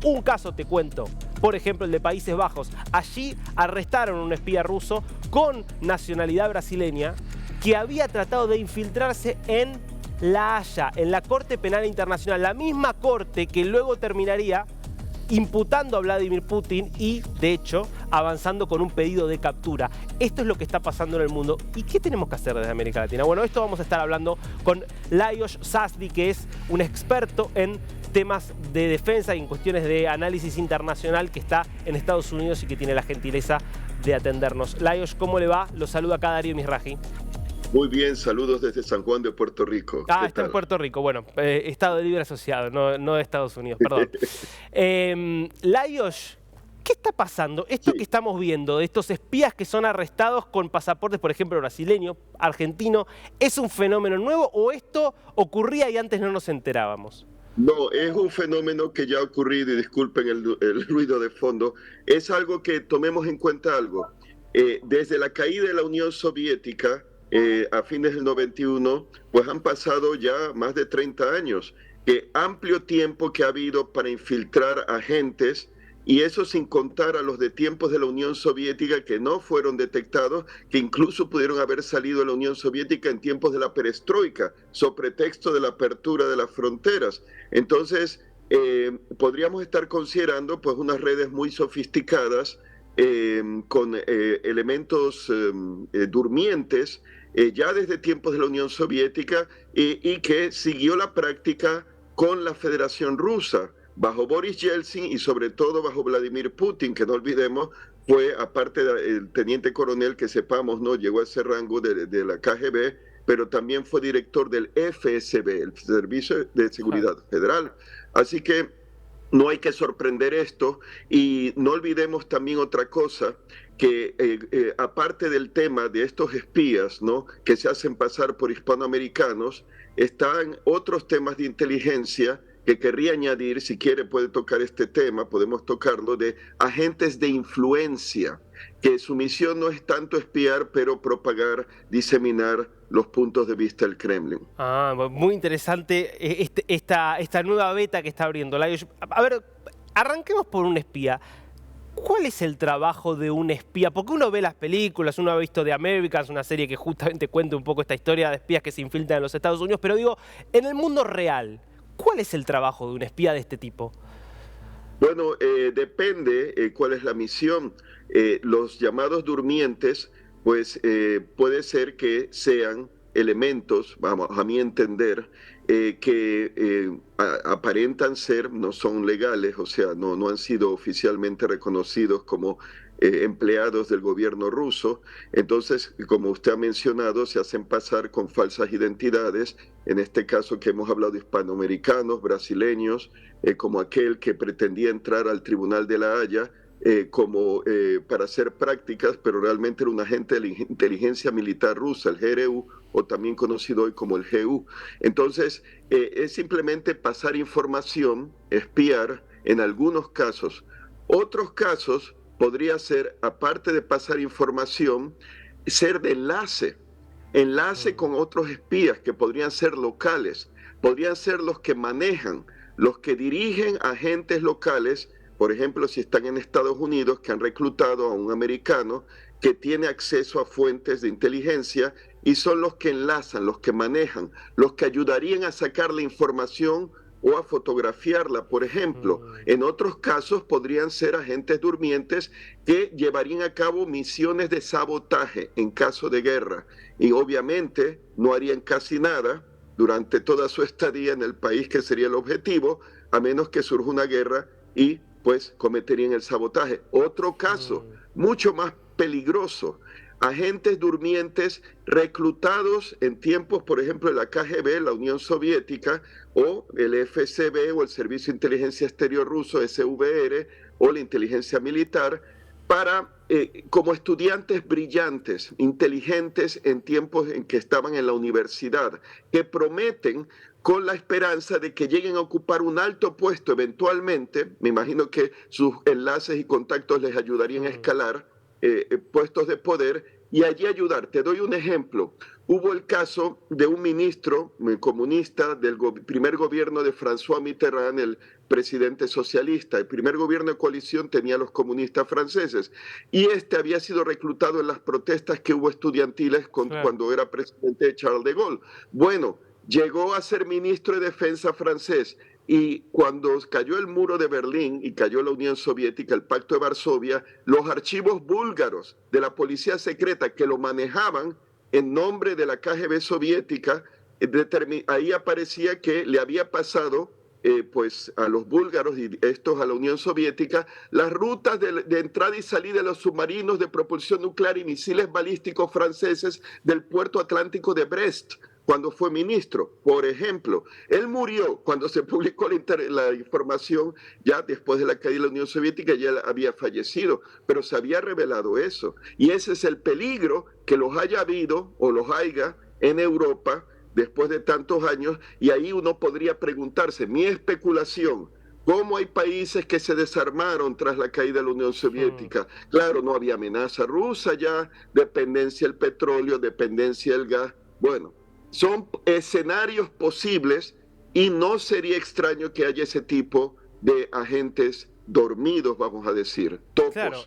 Un caso te cuento, por ejemplo el de Países Bajos. Allí arrestaron a un espía ruso con nacionalidad brasileña que había tratado de infiltrarse en La Haya, en la Corte Penal Internacional, la misma corte que luego terminaría imputando a Vladimir Putin y, de hecho, avanzando con un pedido de captura. Esto es lo que está pasando en el mundo. ¿Y qué tenemos que hacer desde América Latina? Bueno, esto vamos a estar hablando con Lajos Sasdi, que es un experto en temas de defensa y en cuestiones de análisis internacional, que está en Estados Unidos y que tiene la gentileza de atendernos. Lajos, ¿cómo le va? Lo saluda acá Darío Misraji. Muy bien, saludos desde San Juan de Puerto Rico. Está en Puerto Rico, bueno, Estado Libre Asociado, no de Estados Unidos, perdón. Lajos, ¿qué está pasando? Esto que estamos viendo, de estos espías que son arrestados con pasaportes, por ejemplo, brasileño, argentino, ¿es un fenómeno nuevo o esto ocurría y antes no nos enterábamos? No, es un fenómeno que ya ha ocurrido, y disculpen el ruido de fondo, es algo que tomemos en cuenta algo. Desde la caída de la Unión Soviética, a fines del 91, pues han pasado ya más de 30 años, que amplio tiempo que ha habido para infiltrar agentes, y eso sin contar a los de tiempos de la Unión Soviética que no fueron detectados, que incluso pudieron haber salido de la Unión Soviética en tiempos de la perestroika, sobre pretexto de la apertura de las fronteras. Entonces, podríamos estar considerando pues unas redes muy sofisticadas, con elementos durmientes, ya desde tiempos de la Unión Soviética, y que siguió la práctica con la Federación Rusa, bajo Boris Yeltsin y sobre todo bajo Vladimir Putin, que no olvidemos, fue, aparte del teniente coronel que sepamos, no llegó a ese rango de la KGB, pero también fue director del FSB, el Servicio de Seguridad Federal. Así que no hay que sorprender esto, y no olvidemos también otra cosa, que aparte del tema de estos espías, ¿no?, que se hacen pasar por hispanoamericanos, están otros temas de inteligencia que querría añadir. Si quiere puede tocar este tema, podemos tocarlo, de agentes de influencia, que su misión no es tanto espiar, pero propagar, diseminar los puntos de vista del Kremlin. Muy interesante esta nueva beta que está abriendo. A ver, arranquemos por un espía. ¿Cuál es el trabajo de un espía? Porque uno ve las películas, uno ha visto The Americans, una serie que justamente cuenta un poco esta historia de espías que se infiltran en los Estados Unidos, pero digo, en el mundo real, ¿cuál es el trabajo de un espía de este tipo? Bueno, depende cuál es la misión. Los llamados durmientes, pues puede ser que sean elementos, vamos, a mi entender, que aparentan ser, no son legales, o sea, no han sido oficialmente reconocidos como empleados del gobierno ruso. Entonces, como usted ha mencionado, se hacen pasar con falsas identidades, en este caso que hemos hablado de hispanoamericanos, brasileños, como aquel que pretendía entrar al Tribunal de la Haya, para hacer prácticas, pero realmente era un agente de la inteligencia militar rusa, el GRU, o también conocido hoy como el GU. Entonces, es simplemente pasar información, espiar en algunos casos. Otros casos podría ser, aparte de pasar información, ser de enlace con otros espías que podrían ser locales, podrían ser los que manejan, los que dirigen agentes locales. Por ejemplo, si están en Estados Unidos, que han reclutado a un americano que tiene acceso a fuentes de inteligencia, y son los que enlazan, los que manejan, los que ayudarían a sacar la información o a fotografiarla, por ejemplo. En otros casos podrían ser agentes durmientes que llevarían a cabo misiones de sabotaje en caso de guerra, y obviamente no harían casi nada durante toda su estadía en el país que sería el objetivo, a menos que surja una guerra, y pues cometerían el sabotaje. Otro caso, mucho más peligroso, agentes durmientes reclutados en tiempos, por ejemplo, de la KGB, la Unión Soviética, o el FSB, o el Servicio de Inteligencia Exterior ruso, SVR, o la inteligencia militar, para, como estudiantes brillantes, inteligentes en tiempos en que estaban en la universidad, que prometen, con la esperanza de que lleguen a ocupar un alto puesto eventualmente. Me imagino que sus enlaces y contactos les ayudarían a escalar puestos de poder, y allí ayudar. Te doy un ejemplo. Hubo el caso de un ministro comunista del primer gobierno de François Mitterrand, el presidente socialista. El primer gobierno de coalición tenía a los comunistas franceses y este había sido reclutado en las protestas que hubo estudiantiles cuando era presidente Charles de Gaulle. Bueno, llegó a ser ministro de Defensa francés. Y cuando cayó el muro de Berlín y cayó la Unión Soviética, el Pacto de Varsovia, los archivos búlgaros de la policía secreta que lo manejaban en nombre de la KGB soviética, ahí aparecía que le había pasado pues a los búlgaros y estos a la Unión Soviética las rutas de entrada y salida de los submarinos de propulsión nuclear y misiles balísticos franceses del puerto atlántico de Brest, cuando fue ministro. Por ejemplo, él murió cuando se publicó la información, ya después de la caída de la Unión Soviética, ya había fallecido, pero se había revelado eso. Y ese es el peligro, que los haya habido o los haya en Europa después de tantos años, y ahí uno podría preguntarse, mi especulación, ¿cómo hay países que se desarmaron tras la caída de la Unión Soviética? Claro, no había amenaza rusa ya, dependencia del petróleo, dependencia del gas. Bueno, son escenarios posibles y no sería extraño que haya ese tipo de agentes dormidos, vamos a decir, topos. Claro.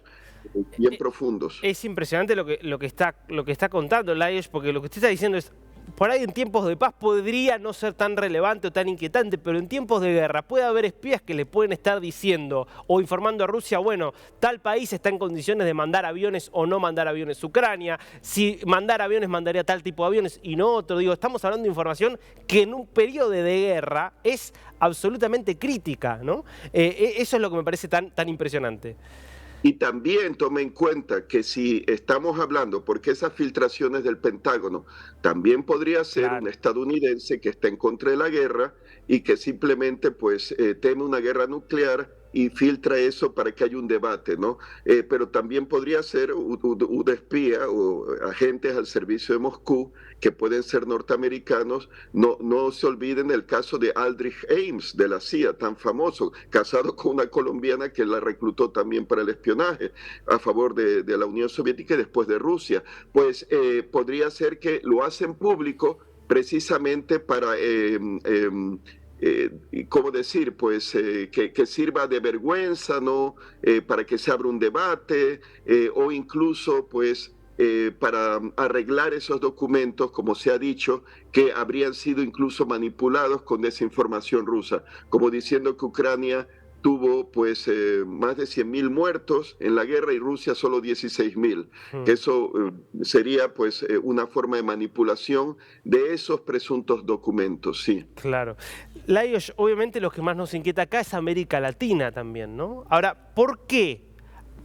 Bien profundos. Es impresionante lo que está contando Lajos, porque lo que usted está diciendo es, por ahí en tiempos de paz podría no ser tan relevante o tan inquietante, pero en tiempos de guerra puede haber espías que le pueden estar diciendo o informando a Rusia, bueno, tal país está en condiciones de mandar aviones o no mandar aviones a Ucrania, si mandar aviones mandaría tal tipo de aviones y no otro. Digo, estamos hablando de información que en un periodo de guerra es absolutamente crítica, ¿no? Eso es lo que me parece tan impresionante. Y también tome en cuenta que si estamos hablando, porque esas filtraciones del Pentágono, también podría ser un estadounidense que está en contra de la guerra y que simplemente pues teme una guerra nuclear y filtra eso para que haya un debate, ¿no? Pero también podría ser un espía o agentes al servicio de Moscú que pueden ser norteamericanos. No se olviden el caso de Aldrich Ames de la CIA, tan famoso, casado con una colombiana que la reclutó también para el espionaje a favor de la Unión Soviética y después de Rusia. Pues podría ser que lo hacen público precisamente para... ¿cómo decir? Pues que sirva de vergüenza, ¿no? Para que se abra un debate o incluso, pues, para arreglar esos documentos, como se ha dicho, que habrían sido incluso manipulados con desinformación rusa, como diciendo que Ucrania tuvo pues más de 100.000 muertos en la guerra y Rusia solo 16.000. Eso sería pues una forma de manipulación de esos presuntos documentos, sí. Claro. Lajos, obviamente lo que más nos inquieta acá es América Latina también, ¿no? Ahora, ¿por qué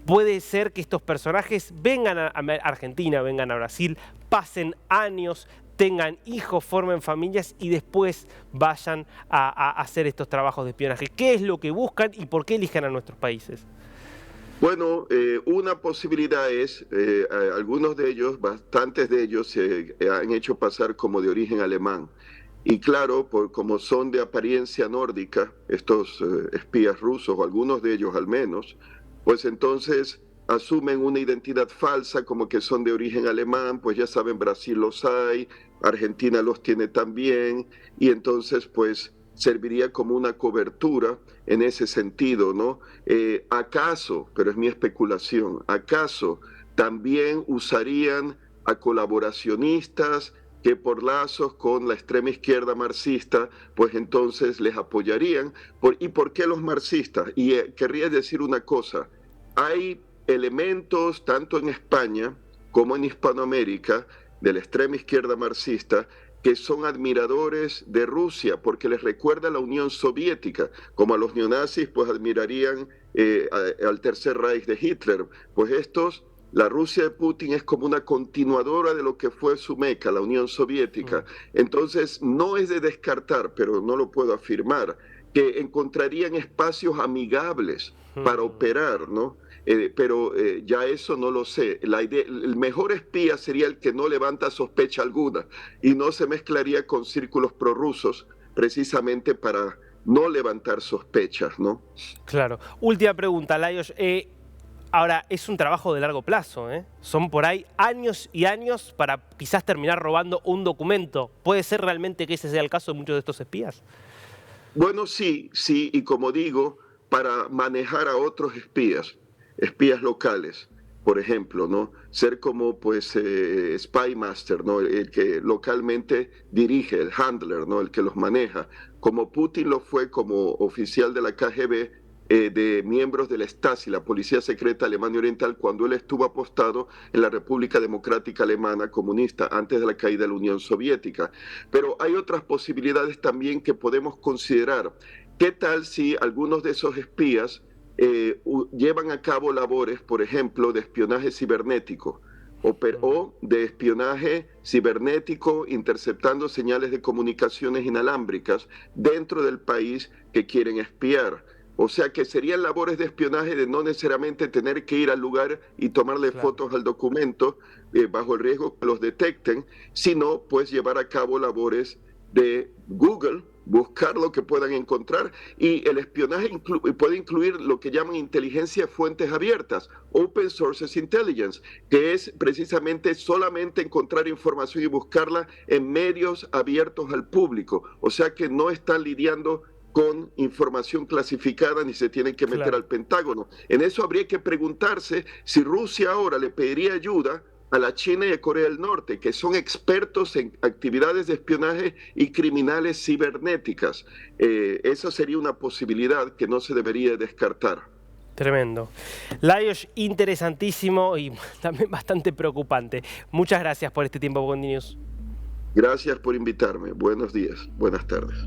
puede ser que estos personajes vengan a Argentina, vengan a Brasil, pasen años, tengan hijos, formen familias y después vayan a hacer estos trabajos de espionaje? ¿Qué es lo que buscan y por qué eligen a nuestros países? Bueno, una posibilidad es, algunos de ellos, bastantes de ellos se han hecho pasar como de origen alemán. Y claro, como son de apariencia nórdica, estos espías rusos, o algunos de ellos al menos, pues entonces asumen una identidad falsa como que son de origen alemán, pues ya saben, Brasil los hay, Argentina los tiene también, y entonces pues serviría como una cobertura en ese sentido, ¿no? ¿Acaso, pero es mi especulación, acaso también usarían a colaboracionistas que por lazos con la extrema izquierda marxista, pues entonces les apoyarían? ¿Y por qué los marxistas? Y querría decir una cosa, hay elementos tanto en España como en Hispanoamérica de la extrema izquierda marxista que son admiradores de Rusia porque les recuerda a la Unión Soviética, como a los neonazis pues admirarían al Tercer Reich de Hitler. Pues la Rusia de Putin es como una continuadora de lo que fue su meca, la Unión Soviética. Entonces no es de descartar, pero no lo puedo afirmar, que encontrarían espacios amigables para operar, ¿no? Pero ya eso no lo sé. El mejor espía sería el que no levanta sospecha alguna y no se mezclaría con círculos prorrusos precisamente para no levantar sospechas, ¿no? Claro. Última pregunta, Lajos. Ahora, es un trabajo de largo plazo, ¿eh? Son por ahí años y años para quizás terminar robando un documento. ¿Puede ser realmente que ese sea el caso de muchos de estos espías? Bueno, sí, sí, y como digo, para manejar a otros espías locales, por ejemplo, ¿no? Ser como, pues, Spy Master, ¿no? El que localmente dirige, el handler, ¿no? El que los maneja, como Putin lo fue como oficial de la KGB, de miembros de la Stasi, la Policía Secreta Alemania Oriental, cuando él estuvo apostado en la República Democrática Alemana comunista antes de la caída de la Unión Soviética. Pero hay otras posibilidades también que podemos considerar. ¿Qué tal si algunos de esos espías llevan a cabo labores, por ejemplo, de espionaje cibernético o de espionaje cibernético interceptando señales de comunicaciones inalámbricas dentro del país que quieren espiar? O sea que serían labores de espionaje de no necesariamente tener que ir al lugar y tomarle fotos al documento bajo el riesgo que los detecten, sino pues llevar a cabo labores de Google, buscar lo que puedan encontrar, y el espionaje puede incluir lo que llaman inteligencia de fuentes abiertas, Open Sources Intelligence, que es precisamente solamente encontrar información y buscarla en medios abiertos al público. O sea que no están lidiando con información clasificada ni se tienen que meter al Pentágono. En eso habría que preguntarse si Rusia ahora le pediría ayuda a la China y a Corea del Norte, que son expertos en actividades de espionaje y criminales cibernéticas. Esa sería una posibilidad que no se debería descartar. Tremendo. Lajos, interesantísimo y también bastante preocupante. Muchas gracias por este tiempo con News. Gracias por invitarme. Buenos días, buenas tardes.